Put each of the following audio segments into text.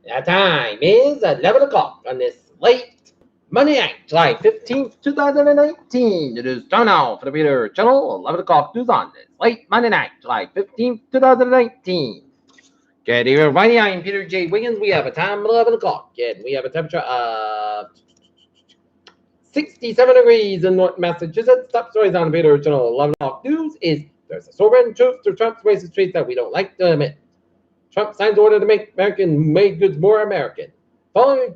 That time is 11 o'clock on this late Monday night, July 15th, 2019. It is time now for the Peter Channel, 11 o'clock news on this late Monday night, July 15th, 2019. Good evening, everybody. I'm Peter J. Wiggins. We have a time of 11 o'clock, and we have a temperature of 67 degrees in North Massachusetts. Top stories on the Peter Channel 11 o'clock news is there's a sobering truth to Trump's racist tweets that we don't like to admit. Trump signs order to make American-made goods more American. Following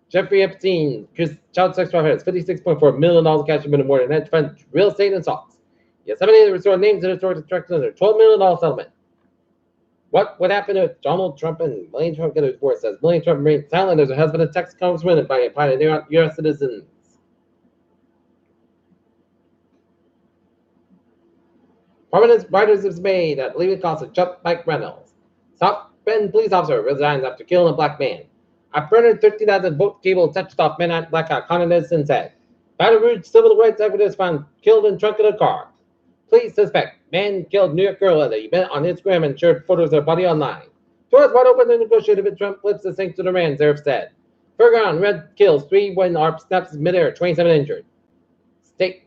Jeffrey Epstein, child sex trafficker, $56.4 million cash been awarded hedge fund, real estate, and stocks. Yosemite restored names and historic attractions under $12 million settlement. What would happen if Donald Trump and Melania Trump get a divorce? Says Melania Trump remains silent as her husband a Texas congressman by applying to U.S. citizens. Prominent writers have made that leaving costs of Chuck Mike Reynolds. South Bend police officer resigns after killing a black man. A burner 13,000 volt cable touched off Manhattan blackout, Condon said. Baton Rouge civil rights activist found killed in trunk of the car. Police suspect man killed New York girl at the event on Instagram and shared photos of her body online. Doors wide open to negotiate with Trump lifts the sanctions to the man, Zarif said. Fergon, red kills 3 when ARP snaps midair, 27 injured. State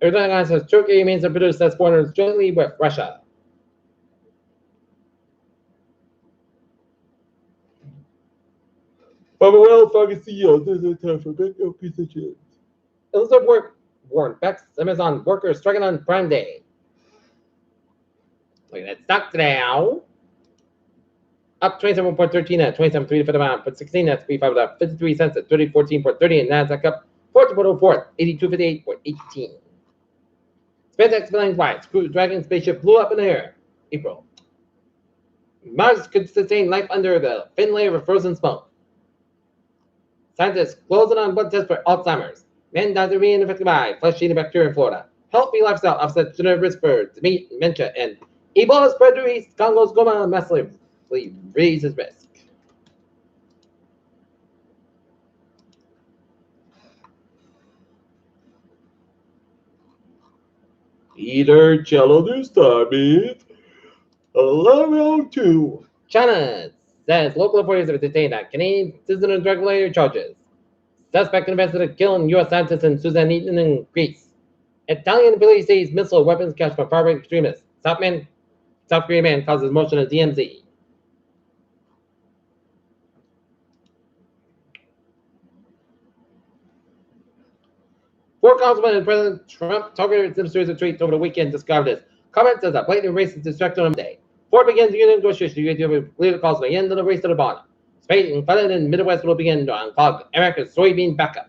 Erdogan says Turkey remains to produce such foreigners jointly with Russia. From a well-focused CEO, this is time for big positions. Elizabeth Warren Beck's Amazon workers striking on Prime Day. Look at that stock now. Up 27.13 at 27.3 for the amount, but 16 at 3.5 up 53 cents at 30.14.30, and Nasdaq up 14.04, 82.58.18. SpaceX flying flights, Crew Dragon spaceship blew up in the air. April. Mars could sustain life under the thin layer of frozen smoke. Scientists closing on blood tests for Alzheimer's. Man dies of being infected by flesh-eating bacteria in Florida. Healthy lifestyle offsets genetic risk for dementia, and Ebola spread to East Congo's Goma massively raises risk. Peter Cello news time is 11:02. China says local authorities have detained a Canadian citizen on drug-related charges. Suspect invested killing U.S. scientist in Susan Eaton in Greece. Italian police sees missile weapons cache from far-right extremists. South Korean man causes motion at DMZ. Four congressmen and President Trump targeted in a series of tweets over the weekend described as comments as a blatant racist distraction on Monday. Ford begins union negotiations to lead the calls for the end of the race to the bottom. Space and flooded in the Midwest will begin to unclog America's soybean backup.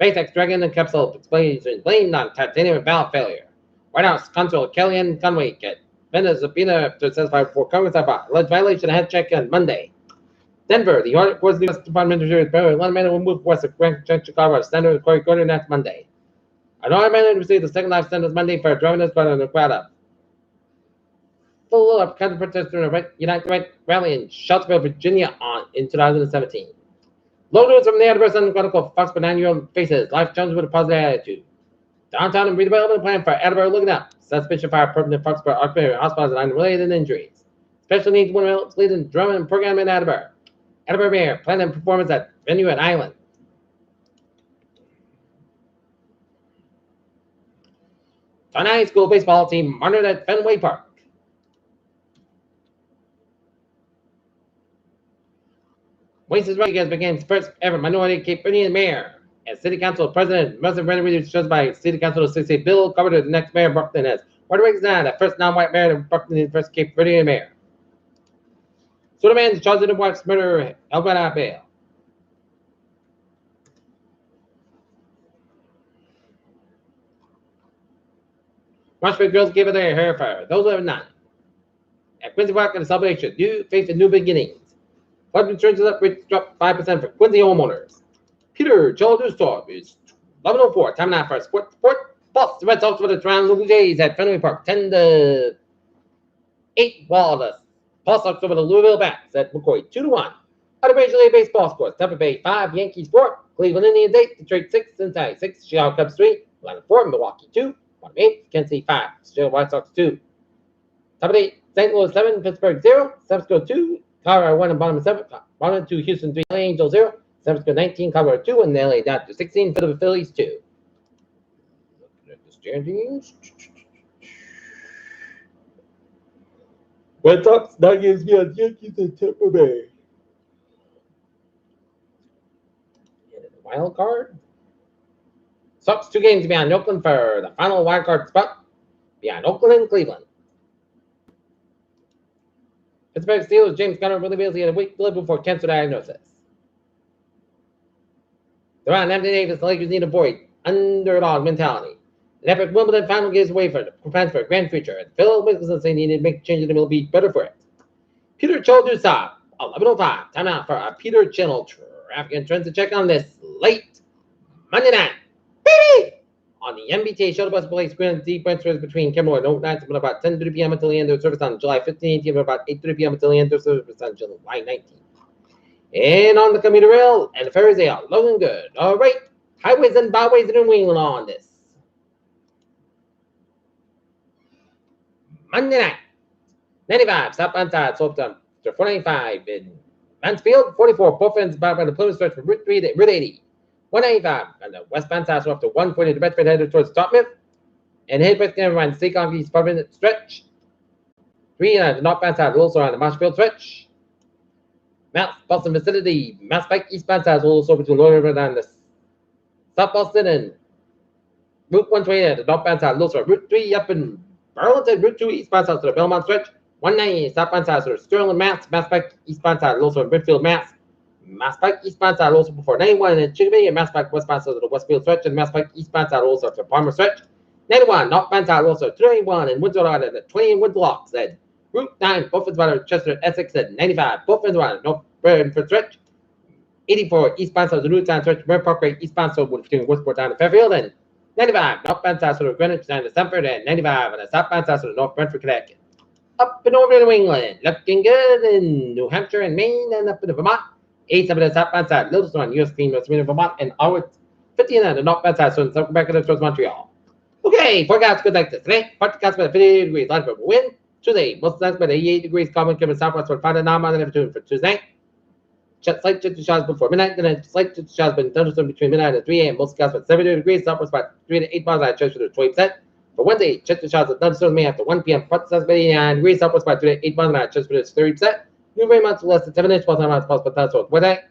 SpaceX Dragon and capsule explosion blamed on titanium valve failure. White House counsel Kellyanne Conway get Venice subpoena to satisfy for Congress about alleged violation of head check on Monday. Denver, the Arctic Force U.S. Department of Justice, one man will move west of Grand Chicago, Senator Cory Gordon next Monday. Another man received the second life sentence Monday for driving his brother in the crowd up. Full of counter protesters during a United Right rally in Charlottesville, Virginia in 2017. Low news from the Edinburgh Sun Chronicle, Fox for 9-year-old faces life challenges with a positive attitude. Downtown and redevelopment plan for Edinburgh looking up. Suspicion fire permanent Foxborough Archbishop hospitals and related injuries. Special needs women leading drum and program in Edinburgh. Edinburgh Mayor planning performance at venue at Island. Tonight, school baseball team honored at Fenway Park. Winston Rodriguez became first ever minority Cape Verdean mayor. As City Council President, Muslim representatives chosen by City Council 68 Bill covered the next mayor Brockton as Rodriguez now the first non-white mayor of Brockton and first Cape Verdean mayor. Suleiman charged with wife's murder held without bail. Marshfield girls give it their hair fire. Those who have none. At Quincy Park and the celebration, face a new beginnings. Flood insurance is up, rates drop 5% for Quincy homeowners. Peter Cello News Storm is 11:04. Time now for Sport. Plus, the Red Sox with the Toronto Blue Jays at Fenway Park 10-8. While the Paul Sox over the Louisville Bats at McCoy 2-1. Other Major League Baseball scores: Tampa Bay 5, Yankees 4, Cleveland Indians 8, Detroit 6, Cincinnati 6, Chicago Cubs 3, Atlanta 4, Milwaukee 2, Miami 8, Kansas City 5, Chicago White Sox 2. Tampa Bay, St. Louis 7, Pittsburgh 0, San Francisco 2, Colorado 1 and bottom of 7. Bottom 2, Houston 3, LA Angels 0. San Francisco 19, Colorado 2, and LA down to 16, Philadelphia Phillies 2. Looking at the standings. Red Sox, Nuggets, Yankees, and Tampa Bay. And in the wild card, Sox 2 games behind Oakland for the final wild card spot behind Oakland and Cleveland. Pittsburgh Steelers, James Conner really busy had a week to live before cancer diagnosis. They're on Anthony Davis, the Lakers need to avoid underdog mentality. An epic Wimbledon final gives away for the plans for a grand future. And Phil Mickelson saying he needed to make changes and will be better for it. Peter Chodusa, 11:05. Timeout for a Peter Channel traffic and trends to check on this late Monday night. Baby! On the MBTA shuttle bus place, Grand Deep transfers between Kimball and Oak Nights from about 10:30 p.m. until the end of the service on July 15th, and about 8:30 p.m. until the end of the service on July 19th. And on the commuter rail and the ferries, they are looking good. All right, highways and byways in New England on this Monday night. 95 southbound side slope to 495 in Mansfield. 44 both ends bound by the Plymouth stretch from Route 3 to Route 80. 195 on the westbound side slope to 140 to Bedford headed towards Topmouth. And head west can run Stake on East 5 minute stretch. 3 on the northbound side also on the Marshfield stretch. Mount Boston vicinity, Mass Pike eastbound side is also between Lower River and the South Boston and Route 120 at the northbound side, also Route 3 up in Burlington, Route 2 eastbound side to the Belmont stretch, 190 southbound side to Sterling, Mass Pike eastbound side also in Bridgefield, Mass Pike eastbound side also before 91 in Chicopee, and Mass Pike westbound side to the Westfield stretch, and Mass Pike eastbound side also to Palmer stretch, 91 northbound side also 291 in Windsor and the 20 in Woodlocks, and Route 9, both ends by Chester, Essex, and 95, both ends by North Bradford stretch. 84 eastbound side of the Newtown stretch, Burn Parkway eastbound side between Worthport down to Fairfield, and 95 northbound side of Greenwich down to Stamford, and 95 on the southbound side of North Brentford, Connecticut. Up and over to New England, looking good in New Hampshire and Maine, and up in Vermont. 87 on the southbound side, Littleton, US Clean, West Vermont, and Howard. 15 on the northbound side, so in back towards Montreal. Okay, forecast good like this. Today, forecast by 58 degrees, light for wind. Tuesday, most nights by 88 degrees, common coming southwest for 5 to 9 miles an hour for Tuesday. Slight chance of showers before midnight, then a slight chance of showers thunderstorm between midnight and 3 a.m. Most skies about 70 degrees, southwest about 3 to 8 miles an hour, chance for 20%. For Wednesday, chance of showers and thunderstorms may after 1 p.m. Part south about 89 degrees, southwest about 3 to 8 miles an hour, chance for 30%. New rain amounts less than 7 inches, plus miles possible thunderstorms. Wednesday,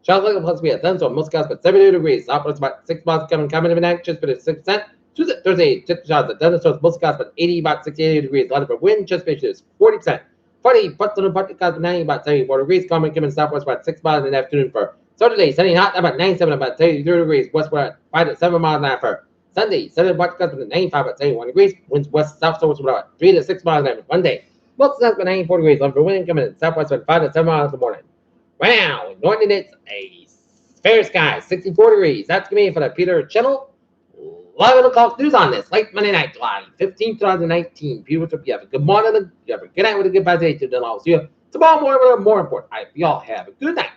showers likely plus be a thunderstorm, most skies about 70 degrees, southwest about 6 miles coming midnight, chance for 6%. Tuesday, Thursday, chance of showers and thunderstorms, most skies about 80, about 68 degrees, light for wind, chance for 40%. Friday, Boston partly clouds 90, about 74 degrees. Common coming southwest about 6 miles in the afternoon for Saturday. Sunny hot, about 97, about 73 degrees. Westward 5 to 7 miles an hour for Sunday. Sunday, partly clouds 95, about 71 degrees. Winds west south, so about 3 to 6 miles an hour. Monday, most south about 94 degrees. Lumber wind coming in southwest about 5 to 7 miles in the morning. Wow, Norton, it's a fair sky, 64 degrees. That's going to be for the Peter Channel. 11 o'clock news on this late Monday night, July 15th, 2019. People, you have a good morning, you have a good night with a good bad day. I'll see you tomorrow morning with a more important. Y'all have a good night.